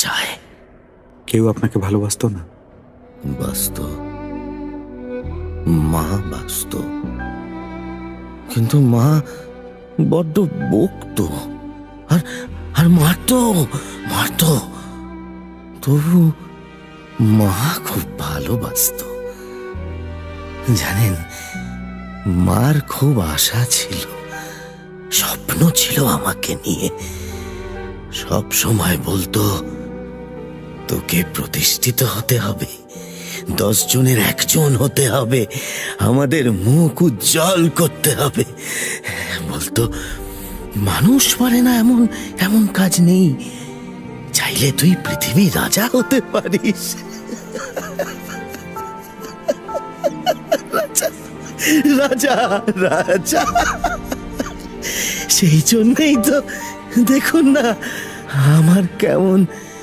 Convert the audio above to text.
চায়। কেউ আপনাকে ভালোবাসতো না? বাসত, মা বাসত, কিন্তু মা বড্ড বকতো আর আর মারতো মারতো। তবু মা খুব ভালোবাসতো। জানেন, মার খুব আশা ছিল, স্বপ্ন ছিল আমাকে নিয়ে। সব সময় বলতো, তোকে প্রতিষ্ঠিত হতে হবে, 10 জনের একজন হতে হবে, আমাদের মুখ উজ্জ্বল করতে হবে। বলতো, মানুষ পারে না এমন এমন কাজ নেই, চাইলে তুই পৃথিবীর রাজা হতে পারিস। রাজা রাজা রাজা। সেই জন্যই তো দেখুন না, আমার কেমন